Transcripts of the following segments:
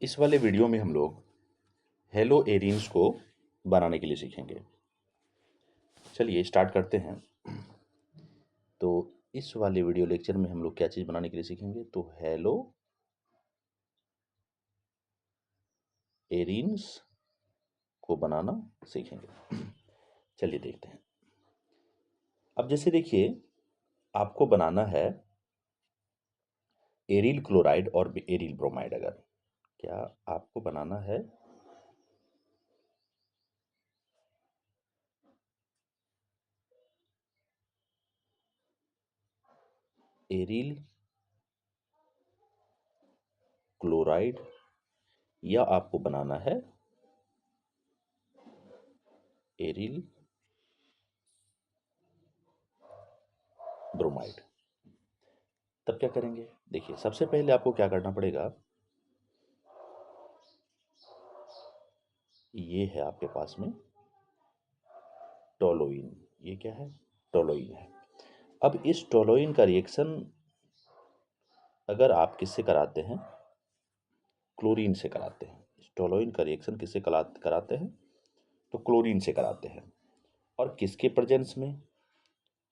इस वाले वीडियो में हम लोग हेलो एरिन्स को बनाने के लिए सीखेंगे। चलिए स्टार्ट करते हैं। तो इस वाले वीडियो लेक्चर में हम लोग क्या चीज़ बनाने के लिए सीखेंगे, तो हेलो एरिन्स को बनाना सीखेंगे। चलिए देखते हैं। अब जैसे देखिए, आपको बनाना है एरिल क्लोराइड और एरिल ब्रोमाइड। अगर क्या आपको बनाना है एरिल क्लोराइड या आपको बनाना है एरिल ब्रोमाइड, तब क्या करेंगे। देखिए, सबसे पहले आपको क्या करना पड़ेगा। ये है आपके पास में टोलुइन। ये क्या है? टोलुइन है। अब इस टोलुइन का रिएक्शन अगर आप किससे कराते हैं, क्लोरीन से कराते हैं। इस टोलुइन का रिएक्शन किससे कराते हैं, तो क्लोरीन से कराते हैं। और किसके प्रेजेंस में,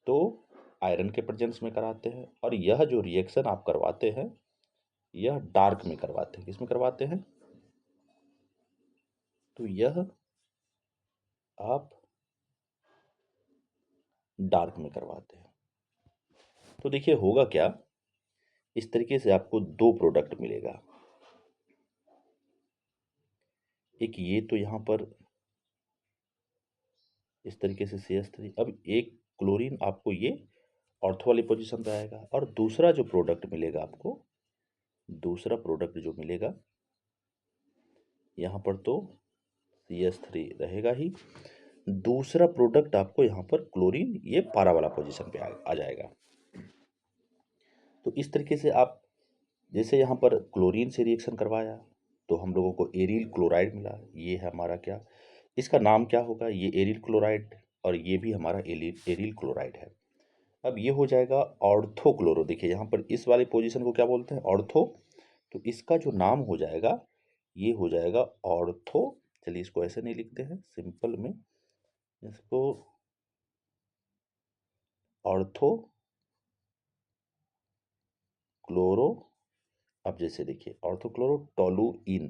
तो आयरन के प्रेजेंस में कराते हैं। और यह जो रिएक्शन आप करवाते हैं, यह डार्क में करवाते हैं। किसमें करवाते हैं, तो यह आप डार्क में करवाते हैं। तो देखिए होगा क्या, इस तरीके से आपको दो प्रोडक्ट मिलेगा। एक ये तो यहाँ पर इस तरीके से CH3। अब एक क्लोरीन आपको ये ऑर्थो वाली पोजीशन पे आएगा। और दूसरा जो प्रोडक्ट मिलेगा आपको, दूसरा प्रोडक्ट जो मिलेगा यहाँ पर, तो CH3 रहेगा ही। दूसरा प्रोडक्ट आपको यहाँ पर क्लोरीन ये पारा वाला पोजीशन पे आ जाएगा। तो इस तरीके से आप, जैसे यहाँ पर क्लोरीन से रिएक्शन करवाया तो हम लोगों को एरिल क्लोराइड मिला। ये है हमारा क्या, इसका नाम क्या होगा, ये एरिल क्लोराइड। और ये भी हमारा एरिल क्लोराइड है। अब ये हो जाएगा ऑर्थो क्लोरो। देखिए यहाँ पर इस वाले पोजीशन को क्या बोलते हैं, ऑर्थो। तो इसका जो नाम हो जाएगा, ये हो जाएगा ऑर्थो। चलिए इसको ऐसे नहीं लिखते हैं, सिंपल में इसको ऑर्थो क्लोरो। अब जैसे देखिए ortho chloro toluene,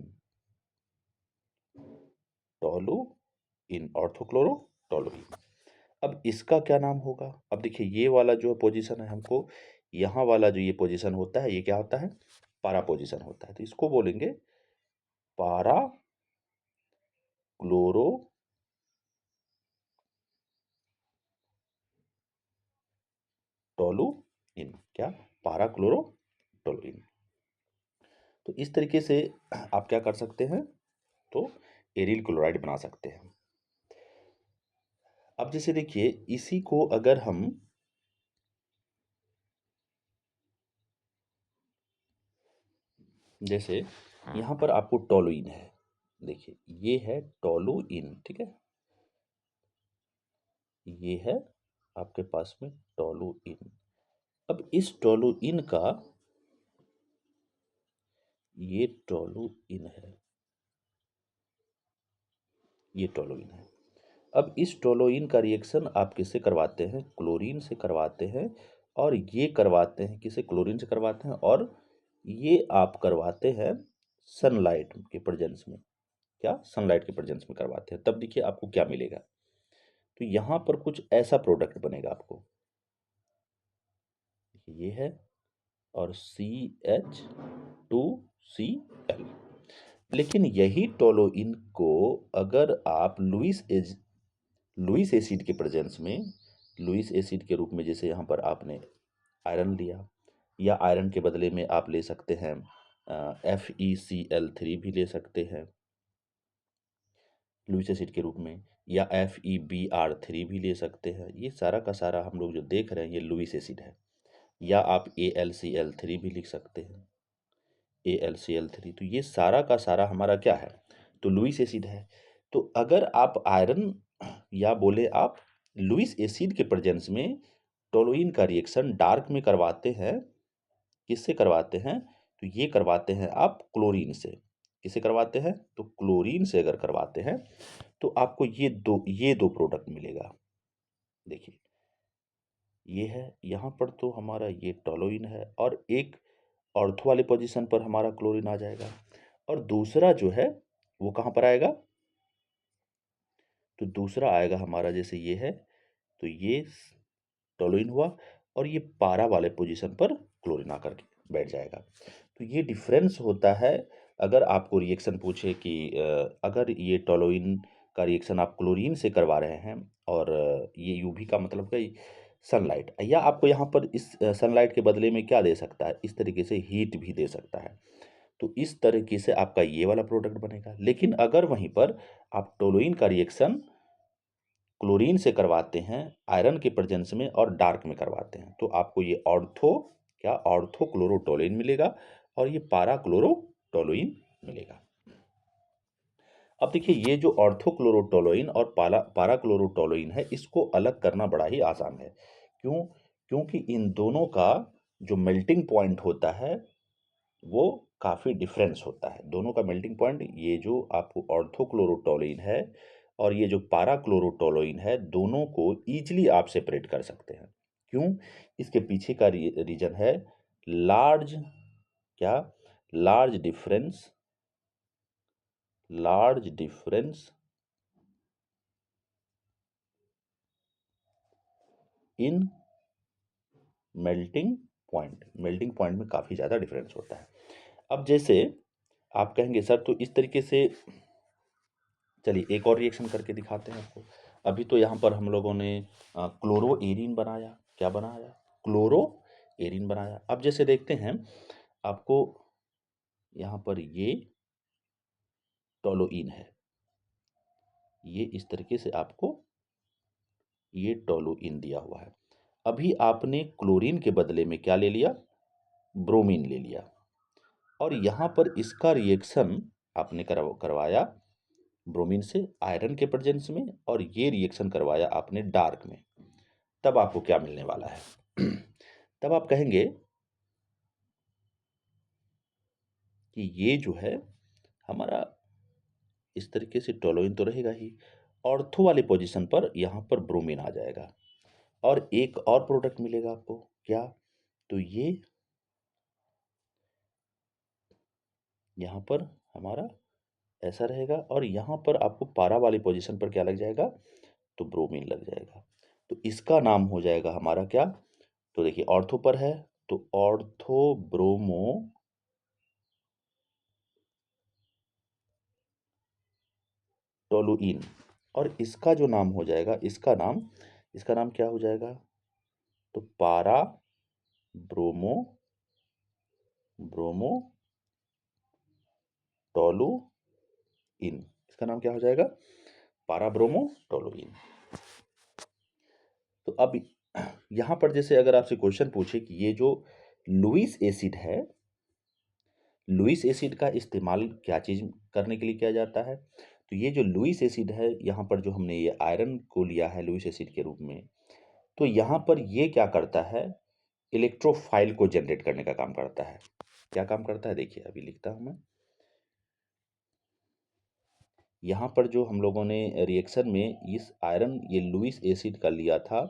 toluene ortho chloro toluene. अब इसका क्या नाम होगा। अब देखिए ये वाला जो पोजीशन है, हमको यहाँ वाला जो ये पोजीशन होता है, ये क्या होता है, पारा पोजीशन होता है। तो इसको बोलेंगे पारा क्लोरो टोलुइन। क्या, पारा क्लोरो टोलुइन। तो इस तरीके से आप क्या कर सकते हैं, तो एरिल क्लोराइड बना सकते हैं। अब जैसे देखिए, इसी को अगर हम जैसे यहाँ पर आपको टोलुइन है, देखिए ये है टोलुइन, ठीक है। ये है आपके पास में टोलुइन। अब इस टोलुइन का, ये टोलुइन है, ये टोलुइन है। अब इस टोलुइन का रिएक्शन आप किससे करवाते हैं, क्लोरीन से करवाते हैं। और ये करवाते हैं किसे, क्लोरीन से करवाते हैं। और ये आप करवाते हैं सनलाइट के प्रेजेंस में। क्या, सनलाइट के प्रेजेंस में करवाते हैं। तब देखिए आपको क्या मिलेगा, तो यहाँ पर कुछ ऐसा प्रोडक्ट बनेगा आपको। ये है और CH2Cl। लेकिन यही टोलुइन को अगर आप लुईस एसिड के प्रेजेंस में, लुईस एसिड के रूप में, जैसे यहाँ पर आपने आयरन लिया, या आयरन के बदले में आप ले सकते हैं FeCl3 भी ले सकते हैं लुईस एसिड के रूप में, या FeBr3 भी ले सकते हैं। ये सारा का सारा हम लोग जो देख रहे हैं, ये लुईस एसिड है। या आप AlCl3 भी लिख सकते हैं, AlCl3। तो ये सारा का सारा हमारा क्या है, तो लुईस एसिड है। तो अगर आप आयरन, या बोले आप लुईस एसिड के प्रेजेंस में टोलुइन का रिएक्शन डार्क में करवाते हैं, किससे करवाते हैं, तो ये करवाते हैं आप क्लोरीन से। किसे करवाते हैं, तो क्लोरीन से अगर करवाते हैं तो आपको ये दो प्रोडक्ट मिलेगा। देखिए ये है, यहाँ पर तो हमारा ये टोलुइन है और एक ऑर्थो वाले पोजीशन पर हमारा क्लोरीन आ जाएगा, और दूसरा जो है वो कहाँ पर आएगा, तो दूसरा आएगा हमारा, जैसे ये है तो ये टोलुइन हुआ, और ये पारा वाले पोजीशन पर क्लोरीन आकर के बैठ जाएगा। तो ये डिफरेंस होता है। अगर आपको रिएक्शन पूछे कि अगर ये टोलुइन का रिएक्शन आप क्लोरीन से करवा रहे हैं, और ये यूवी का मतलब कि सनलाइट, या आपको यहाँ पर इस सनलाइट के बदले में क्या दे सकता है, इस तरीके से हीट भी दे सकता है। तो इस तरीके से आपका ये वाला प्रोडक्ट बनेगा। लेकिन अगर वहीं पर आप टोलुइन का रिएक्शन क्लोरीन से करवाते हैं आयरन के प्रेजेंस में और डार्क में करवाते हैं, तो आपको ये ऑर्थो क्लोरोटोलुइन मिलेगा, और ये पारा क्लोरोटोलुइन मिलेगा। अब देखिए ये जो ऑर्थो क्लोरोटोलुइन और पारा क्लोरोटोलुइन है, इसको अलग करना बड़ा ही आसान है। क्यों? क्योंकि इन दोनों का जो मेल्टिंग पॉइंट होता है वो काफ़ी डिफरेंस होता है। दोनों का मेल्टिंग पॉइंट, ये जो आपको ऑर्थोक्लोरोटोलुइन है और ये जो पाराक्लोरोटोलुइन है, दोनों को ईजिली आप सेपरेट कर सकते हैं। क्यों? इसके पीछे का रीजन है लार्ज, क्या, large difference in melting point में काफ़ी ज़्यादा डिफरेंस होता है। अब जैसे आप कहेंगे सर तो इस तरीके से, चलिए एक और रिएक्शन करके दिखाते हैं आपको। अभी तो यहाँ पर हम लोगों ने क्लोरो एरीन बनाया, क्या बनाया, क्लोरो एरीन बनाया। अब जैसे देखते हैं आपको यहाँ पर ये टोलुइन है, ये इस तरीके से आपको ये टोलुइन दिया हुआ है। अभी आपने क्लोरीन के बदले में क्या ले लिया, ब्रोमीन ले लिया, और यहाँ पर इसका रिएक्शन आपने करवाया ब्रोमीन से आयरन के प्रेजेंस में, और ये रिएक्शन करवाया आपने डार्क में। तब आपको क्या मिलने वाला है तब आप कहेंगे कि ये जो है हमारा इस तरीके से टोलुइन तो रहेगा ही, ऑर्थो वाले पोजीशन पर यहाँ पर ब्रोमीन आ जाएगा, और एक और प्रोडक्ट मिलेगा आपको, क्या, तो ये यहाँ पर हमारा ऐसा रहेगा, और यहाँ पर आपको पारा वाली पोजीशन पर क्या लग जाएगा, तो ब्रोमीन लग जाएगा। तो इसका नाम हो जाएगा हमारा क्या, तो देखिए ऑर्थो पर है तो ऑर्थो ब्रोमो टोलुइन, और इसका जो नाम हो जाएगा, इसका नाम क्या हो जाएगा, तो पारा ब्रोमो ब्रोमो टोलुइन, इसका नाम क्या हो जाएगा, पारा ब्रोमो टोलुइन। तो अब यहाँ पर जैसे अगर आपसे क्वेश्चन पूछे कि ये जो लुईस एसिड है, लुईस एसिड का इस्तेमाल क्या चीज़ करने के लिए किया जाता है, तो ये जो लुईस एसिड है, यहाँ पर जो हमने ये आयरन को लिया है लुईस एसिड के रूप में, तो यहाँ पर ये क्या करता है, इलेक्ट्रोफाइल को जनरेट करने का काम करता है। क्या काम करता है, देखिए अभी लिखता हूँ मैं। यहाँ पर जो हम लोगों ने रिएक्शन में इस आयरन, ये लुईस एसिड का लिया था,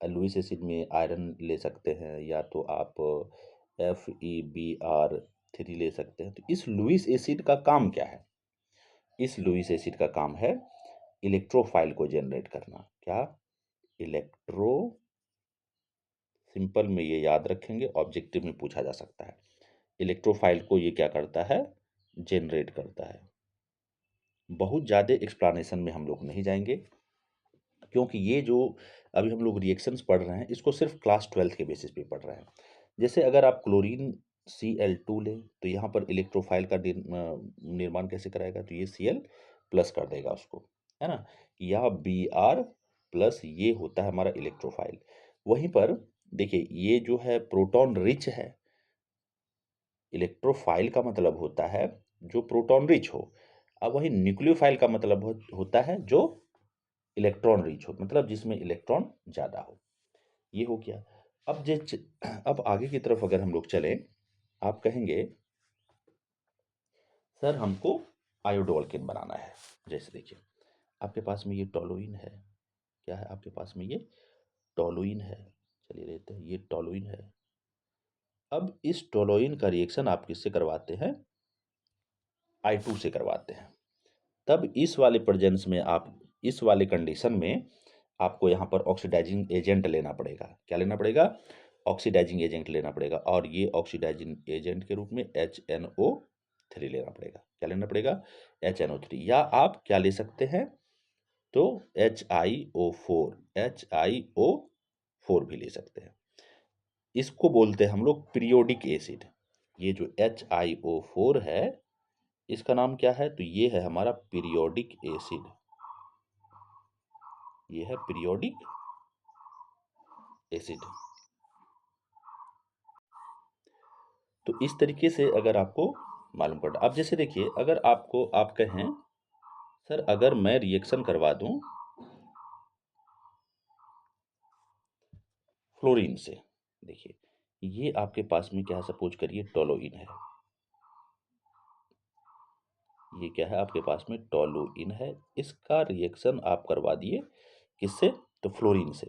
लुईस एसिड में आयरन ले सकते हैं, या तो आप FeBr3 ले सकते हैं। तो इस लुईस एसिड का काम क्या है, इस लुईस एसिड का काम है इलेक्ट्रोफाइल को जनरेट करना। क्या, इलेक्ट्रो, सिंपल में ये याद रखेंगे, ऑब्जेक्टिव में पूछा जा सकता है। इलेक्ट्रोफाइल को ये क्या करता है, जनरेट करता है। बहुत ज़्यादा एक्सप्लानेशन में हम लोग नहीं जाएंगे, क्योंकि ये जो अभी हम लोग रिएक्शंस पढ़ रहे हैं, इसको सिर्फ क्लास 12 के बेसिस पे पढ़ रहे हैं। जैसे अगर आप क्लोरीन Cl2 लें, तो यहाँ पर इलेक्ट्रोफाइल का निर्माण कैसे कराएगा, तो ये Cl प्लस कर देगा उसको, है ना, या Br प्लस, ये होता है हमारा इलेक्ट्रोफाइल। वहीं पर देखिए ये जो है प्रोटॉन रिच है, इलेक्ट्रोफाइल का मतलब होता है जो प्रोटॉन रिच हो। अब वही न्यूक्लियोफाइल का मतलब होता है जो इलेक्ट्रॉन रिच हो, मतलब जिसमें इलेक्ट्रॉन ज़्यादा हो। ये हो गया। अब आगे की तरफ अगर हम लोग चलें, आप कहेंगे सर हमको आयोडो अल्केन बनाना है। जैसे देखिए आपके पास में ये टोलुइन है, क्या है आपके पास में ये टोलुइन है, चलिए लेते हैं ये टोलुइन है। अब इस टोलुइन का रिएक्शन आप किससे करवाते हैं, I2 से करवाते हैं। तब इस वाले प्रेजेंस में आप, इस वाले कंडीशन में आपको यहाँ पर ऑक्सीडाइजिंग एजेंट लेना पड़ेगा। क्या लेना पड़ेगा, ऑक्सीडाइजिंग एजेंट लेना पड़ेगा, और ये ऑक्सीडाइजिंग एजेंट के रूप में HNO3 लेना पड़ेगा। क्या लेना पड़ेगा, HNO3, या आप क्या ले सकते हैं, तो HiO4 भी ले सकते हैं। इसको बोलते हैं हम लोग पीरियोडिक एसिड। ये जो HiO4 है इसका नाम क्या है, तो ये है हमारा पीरियोडिक एसिड। ये है पीरियोडिक एसिड। तो इस तरीके से अगर आपको मालूम पड़ा, अब जैसे देखिए अगर आपको आप कहें सर अगर मैं रिएक्शन करवा दूं फ्लोरीन से, देखिए ये आपके पास में क्या है, सपोज करिए टोलुइन है, ये क्या है आपके पास में टोलुइन है, इसका रिएक्शन आप करवा दिए किससे, तो फ्लोरीन से।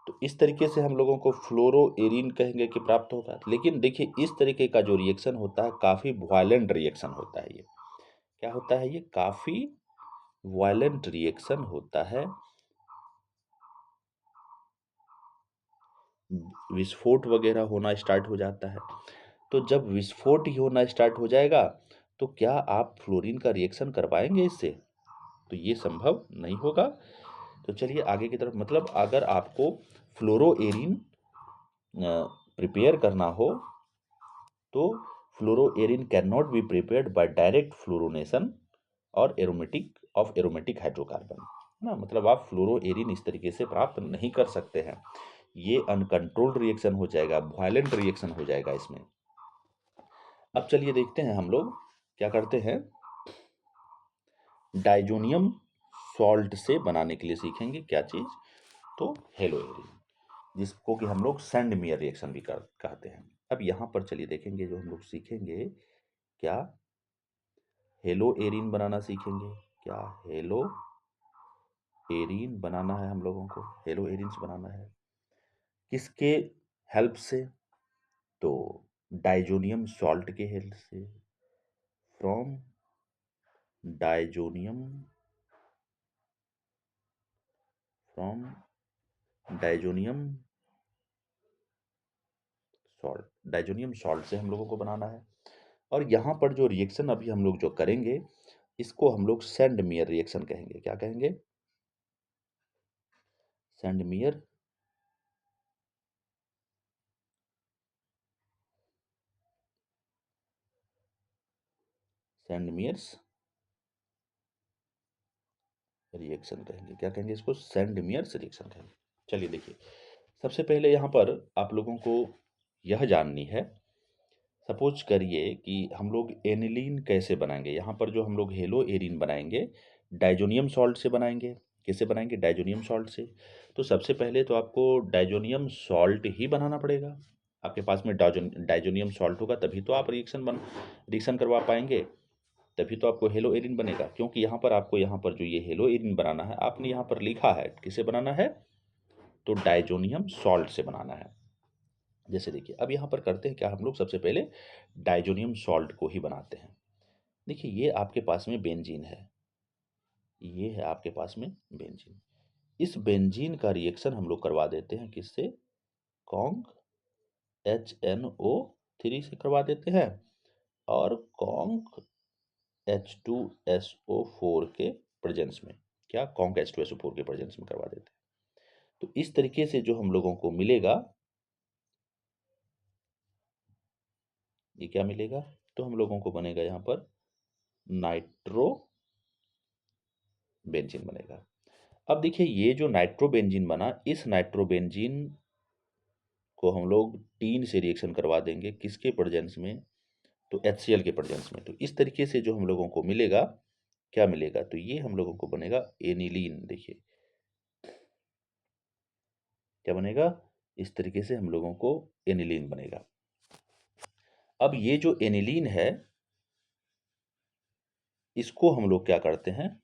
तो इस तरीके से हम लोगों को फ्लोरोएरिन कहेंगे कि प्राप्त होगा। लेकिन देखिए इस तरीके का जो रिएक्शन होता है काफ़ी वायलेंट रिएक्शन होता है। ये क्या होता है, ये काफ़ी वायलेंट रिएक्शन होता है, विस्फोट वगैरह होना स्टार्ट हो जाता है। तो जब विस्फोट ही होना स्टार्ट हो जाएगा तो क्या आप फ्लोरीन का रिएक्शन करवाएंगे इससे, तो ये संभव नहीं होगा। तो चलिए आगे की तरफ, मतलब अगर आपको फ्लोरोएरिन प्रिपेयर करना हो तो fluoroarene can not be prepared by direct fluorination और एरोमेटिक हाइड्रोकार्बन, है ना, मतलब आप फ्लोरोएरिन इस तरीके से प्राप्त नहीं कर सकते हैं। ये अनकंट्रोल्ड रिएक्शन हो जाएगा, वायलेंट रिएक्शन हो जाएगा इसमें। अब चलिए देखते हैं हम लोग क्या करते हैं, डाइजोनियम सॉल्ट से बनाने के लिए सीखेंगे क्या चीज़, तो हेलोएरिन, जिसको कि हम लोग सैंडमियर रिएक्शन भी कहते हैं। अब यहाँ पर चलिए देखेंगे जो हम लोग सीखेंगे, क्या हेलोएरिन बनाना सीखेंगे, क्या हेलोएरिन बनाना है हम लोगों को, हेलोएरिन से बनाना है किसके हेल्प से, तो डाइजोनियम सॉल्ट के हेल्प से, from diazonium, from diazonium salt, diazonium salt से हम लोगों को बनाना है। और यहाँ पर जो रिएक्शन अभी हम लोग जो करेंगे इसको हम लोग सैंडमियर रिएक्शन कहेंगे। क्या कहेंगे, सैंडमियर सैंडमियर्स रिएक्शन कहेंगे। क्या कहेंगे इसको, सैंडमियर्स रिएक्शन कहेंगे। चलिए देखिए सबसे पहले यहाँ पर आप लोगों को यह जाननी है, सपोज करिए कि हम लोग एनिलीन कैसे बनाएंगे। यहाँ पर जो हम लोग हेलो एरिन बनाएंगे डाइजोनियम सॉल्ट से बनाएंगे। कैसे बनाएंगे, डाइजोनियम सॉल्ट से। तो सबसे पहले तो आपको डाइजोनियम सॉल्ट ही बनाना पड़ेगा। आपके पास में डाइजोनियम सॉल्ट होगा तभी तो आप रिएक्शन करवा पाएंगे, तभी तो आपको हेलो एरिन बनेगा। क्योंकि यहाँ पर आपको, यहाँ पर जो ये हेलो एरिन बनाना है आपने यहाँ पर लिखा है किसे बनाना है, तो डाइजोनियम सॉल्ट से बनाना है। जैसे देखिए अब यहाँ पर करते हैं क्या, हम लोग सबसे पहले डाइजोनियम सॉल्ट को ही बनाते हैं। देखिए ये आपके पास में बेंजीन है, ये है आपके पास में बेंजीन। इस बेंजीन का रिएक्शन हम लोग करवा देते हैं किससे, कॉन्ग HNO3 से करवा देते हैं, और कॉन्ग H2SO4 के प्रेजेंस में, क्या कॉन्ग H2SO4 के प्रेजेंस में करवा देते हैं। तो इस तरीके से जो हम लोगों को मिलेगा, ये क्या मिलेगा, तो हम लोगों को बनेगा यहाँ पर नाइट्रो बेंजीन बनेगा। अब देखिए ये जो नाइट्रोबेंजीन बना, इस नाइट्रोबेंजीन को हम लोग टीन से रिएक्शन करवा देंगे किसके प्रेजेंस में, तो HCl के प्रेजेंस में। तो इस तरीके से जो हम लोगों को मिलेगा, क्या मिलेगा, तो ये हम लोगों को बनेगा एनिलीन। देखिए क्या बनेगा, इस तरीके से हम लोगों को एनिलीन बनेगा। अब ये जो एनिलीन है इसको हम लोग क्या करते हैं,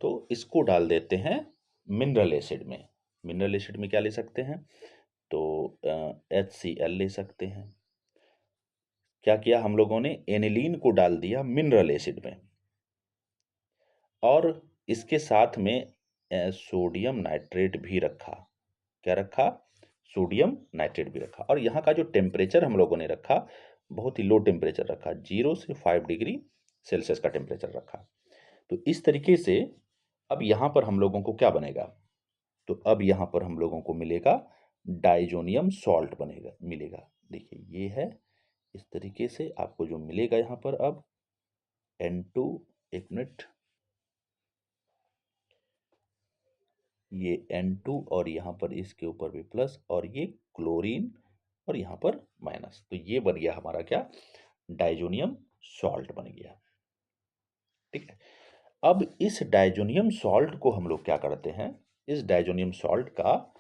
तो इसको डाल देते हैं मिनरल एसिड में। मिनरल एसिड में क्या ले सकते हैं, तो HCl ले सकते हैं। क्या किया हम लोगों ने, एनिलीन को डाल दिया मिनरल एसिड में और इसके साथ में सोडियम नाइट्रेट भी रखा। क्या रखा, सोडियम नाइट्रेट भी रखा। और यहाँ का जो टेम्परेचर हम लोगों ने रखा बहुत ही लो टेम्परेचर रखा, 0 से 5 डिग्री सेल्सियस का टेम्परेचर रखा। तो इस तरीके से अब यहाँ पर हम लोगों को क्या बनेगा, तो अब यहाँ पर हम लोगों को मिलेगा डाइजोनियम सॉल्ट बनेगा, मिलेगा। देखिए ये है, इस तरीके से आपको जो मिलेगा यहाँ पर अब N2, एक मिनट, ये N2 और यहाँ पर इसके ऊपर भी प्लस और ये क्लोरीन और यहाँ पर माइनस, तो ये बन गया हमारा क्या, डाइजोनियम सॉल्ट बन गया। ठीक है, अब इस डाइजोनियम सॉल्ट को हम लोग क्या करते हैं, इस डाइजोनियम सॉल्ट का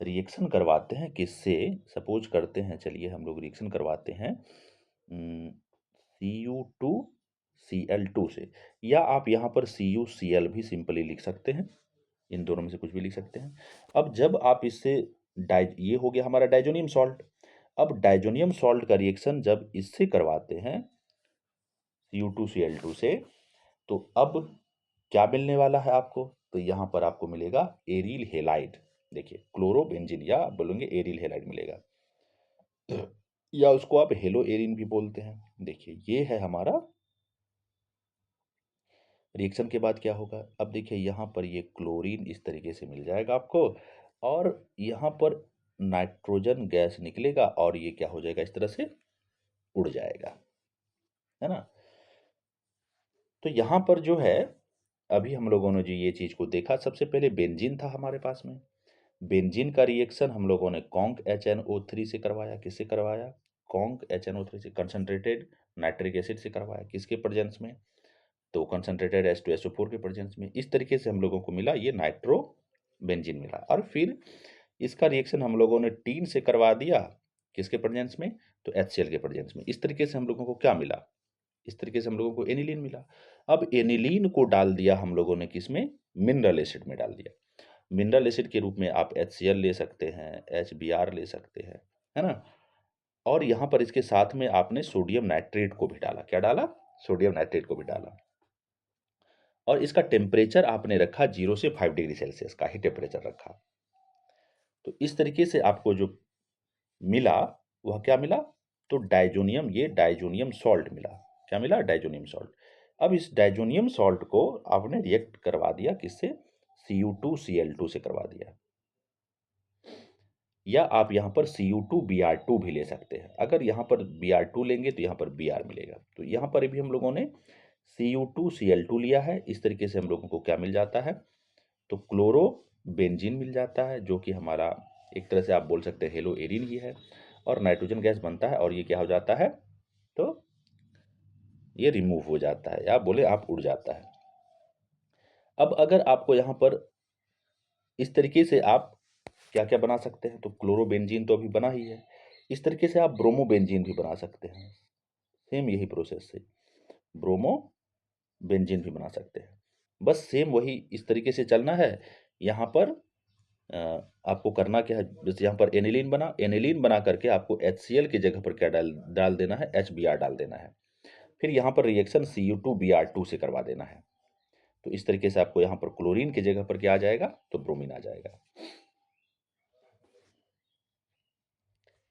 रिएक्शन करवाते हैं किससे, सपोज करते हैं, चलिए हम लोग रिएक्शन करवाते हैं Cu2Cl2 से, या आप यहाँ पर CuCl भी सिंपली लिख सकते हैं, इन दोनों में से कुछ भी लिख सकते हैं। अब जब आप इससे ये हो गया हमारा डाइजोनियम सॉल्ट। अब डाइजोनियम सॉल्ट का रिएक्शन जब इससे करवाते हैं Cu2Cl2 से, तो अब क्या मिलने वाला है आपको, तो यहाँ पर आपको मिलेगा एरिल हेलाइड। देखिए क्लोरोबेंजीन, या आप बोलेंगे एरिल हेलाइड मिलेगा, या उसको आप हेलो एरिन भी बोलते हैं। देखिए ये है हमारा रिएक्शन के बाद क्या होगा, अब देखिए यहाँ पर ये क्लोरीन इस तरीके से मिल जाएगा आपको और यहाँ पर नाइट्रोजन गैस निकलेगा और ये क्या हो जाएगा, इस तरह से उड़ जाएगा, है ना। तो यहाँ पर जो है, अभी हम लोगों ने जो ये चीज़ को देखा, सबसे पहले बेंजीन था हमारे पास में। बेंजीन का रिएक्शन हम लोगों ने कॉन्क HNO3 से करवाया। किससे करवाया, कॉन्क HNO3 से, कंसनट्रेटेड नाइट्रिक एसिड से करवाया। किसके प्रेजेंस में, तो कंसनट्रेटेड H2SO4 के प्रेजेंस में। इस तरीके से हम लोगों को मिला ये नाइट्रो बेंजीन मिला। और फिर इसका रिएक्शन हम लोगों ने टीन से करवा दिया, किसके प्रेजेंस में, तो HCl के प्रेजेंस में। इस तरीके से हम लोगों को क्या मिला, इस तरीके से हम लोगों को एनिलीन मिला। अब एनिलीन को डाल दिया हम लोगों ने किसमें, मिनरल एसिड में डाल दिया। मिनरल एसिड के रूप में आप HCl ले सकते हैं, HBr ले सकते हैं, है ना। और यहाँ पर इसके साथ में आपने सोडियम नाइट्रेट को भी डाला। क्या डाला, सोडियम नाइट्रेट को भी डाला। और इसका टेम्परेचर आपने रखा 0 से 5 डिग्री सेल्सियस का ही टेम्परेचर रखा। तो इस तरीके से आपको जो मिला वह क्या मिला, तो डाइजोनियम, ये डाइजोनियम सॉल्ट मिला। क्या मिला, डाइजोनियम सॉल्ट। अब इस डाइजोनियम सॉल्ट को आपने रिएक्ट करवा दिया किससे, Cu2Cl2 से करवा दिया, या आप यहाँ पर Cu2Br2 भी ले सकते हैं। अगर यहाँ पर Br2 लेंगे तो यहाँ पर Br मिलेगा। तो यहाँ पर भी हम लोगों ने Cu2Cl2 लिया है। इस तरीके से हम लोगों को क्या मिल जाता है, तो क्लोरो बेंजीन मिल जाता है, जो कि हमारा एक तरह से आप बोल सकते हैं हेलो एरिन ही है। और नाइट्रोजन गैस बनता है और ये क्या हो जाता है, तो ये रिमूव हो जाता है, या बोले आप उड़ जाता है। अब अगर आपको यहाँ पर इस तरीके से आप क्या क्या बना सकते हैं, तो क्लोरोबेंजीन तो अभी बना ही है। इस तरीके से आप ब्रोमोबेंजीन भी बना सकते हैं, सेम यही प्रोसेस से ब्रोमो बेंजीन भी बना सकते हैं। बस सेम वही इस तरीके से चलना है। यहाँ पर अ, आपको करना क्या है, जैसे यहाँ पर एनिलीन बना, एनिलीन बना करके आपको HCl की जगह पर क्या डाल डाल देना है, HBr डाल देना है। फिर यहाँ पर रिएक्शन Cu2Br2 से करवा देना है। तो इस तरीके से आपको यहाँ पर क्लोरीन की जगह पर क्या आ जाएगा, तो ब्रोमीन आ जाएगा।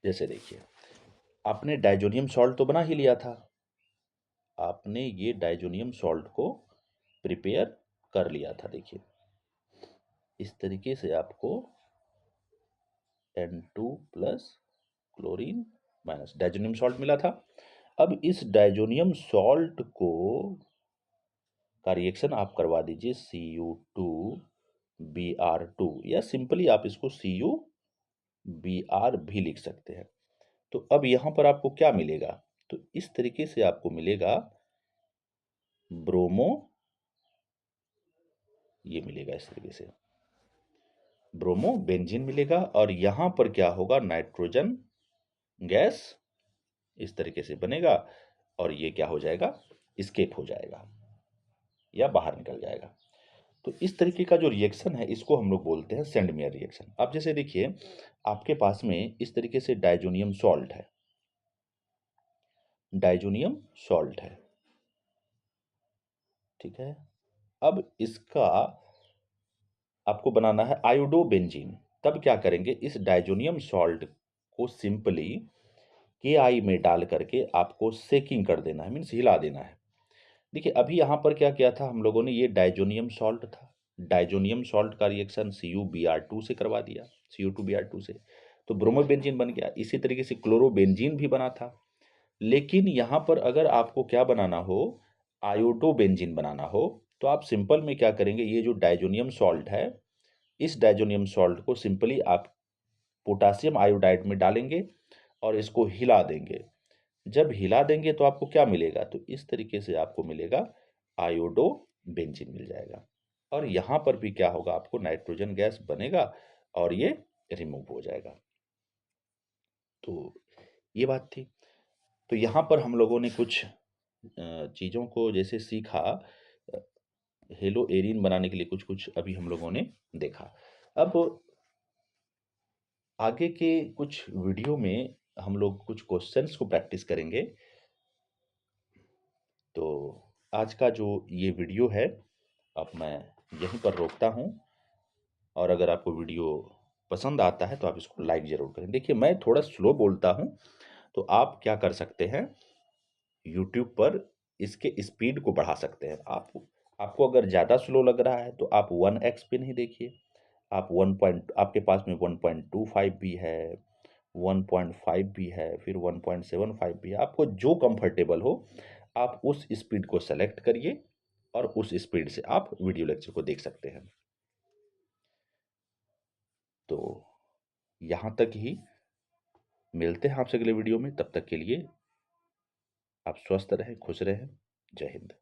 जैसे देखिए आपने डाइजोनियम सॉल्ट तो बना ही लिया था, आपने ये डाइजोनियम सॉल्ट को प्रिपेयर कर लिया था। देखिए इस तरीके से आपको N2 plus chlorine minus diazonium salt मिला था। अब इस डाइजोनियम सॉल्ट को का रिएक्शन आप करवा दीजिए Cu2Br2, या सिंपली आप इसको CuBr भी लिख सकते हैं। तो अब यहाँ पर आपको क्या मिलेगा, तो इस तरीके से आपको मिलेगा ब्रोमो, ये मिलेगा इस तरीके से ब्रोमो बेंजीन मिलेगा। और यहाँ पर क्या होगा, नाइट्रोजन गैस इस तरीके से बनेगा और ये क्या हो जाएगा, एस्केप हो जाएगा या बाहर निकल जाएगा। तो इस तरीके का जो रिएक्शन है इसको हम लोग बोलते हैं सेंडमेयर रिएक्शन। अब जैसे देखिए आपके पास में इस तरीके से डाइजोनियम सॉल्ट है, डाइजोनियम सॉल्ट है, ठीक है। अब इसका आपको बनाना है आयोडोबेंजीन। तब क्या करेंगे, इस डाइजोनियम सॉल्ट को सिंपली KI में डाल करके आपको सेकिंग कर देना है, मीन्स हिला देना है। देखिए अभी यहाँ पर क्या किया था हम लोगों ने, ये डाइजोनियम सॉल्ट था, डाइजोनियम सॉल्ट का रिएक्शन CuBr2 से करवा दिया, CO2Br2 से, तो ब्रोमोबेंजीन बन गया। इसी तरीके से क्लोरोबेंजीन भी बना था। लेकिन यहाँ पर अगर आपको क्या बनाना हो, आयोडोबेंजीन बनाना हो, तो आप सिंपल में क्या करेंगे, ये जो डाइजोनियम सॉल्ट है इस डाइजोनियम सॉल्ट को सिंपली आप पोटासियम आयोडाइड में डालेंगे और इसको हिला देंगे। जब हिला देंगे तो आपको क्या मिलेगा, तो इस तरीके से आपको मिलेगा आयोडो बेंजीन मिल जाएगा। और यहाँ पर भी क्या होगा, आपको नाइट्रोजन गैस बनेगा और ये रिमूव हो जाएगा। तो ये बात थी। तो यहाँ पर हम लोगों ने कुछ चीज़ों को जैसे सीखा, हेलो एरिन बनाने के लिए कुछ कुछ अभी हम लोगों ने देखा। अब आगे के कुछ वीडियो में हम लोग कुछ क्वेश्चंस को प्रैक्टिस करेंगे। तो आज का जो ये वीडियो है अब मैं यहीं पर रोकता हूँ, और अगर आपको वीडियो पसंद आता है तो आप इसको लाइक ज़रूर करें। देखिए मैं थोड़ा स्लो बोलता हूँ, तो आप क्या कर सकते हैं, यूट्यूब पर इसके स्पीड को बढ़ा सकते हैं। आपको अगर ज़्यादा स्लो लग रहा है तो आप 1x पे नहीं देखिए, आप 1 पॉइंट, आपके पास में 1.25 भी है, 1.5 भी है, फिर 1.75 भी है, आपको जो कंफर्टेबल हो आप उस स्पीड को सेलेक्ट करिए और उस स्पीड से आप वीडियो लेक्चर को देख सकते हैं। तो यहाँ तक ही, मिलते हैं आपसे अगले वीडियो में। तब तक के लिए आप स्वस्थ रहें, खुश रहें। जय हिंद।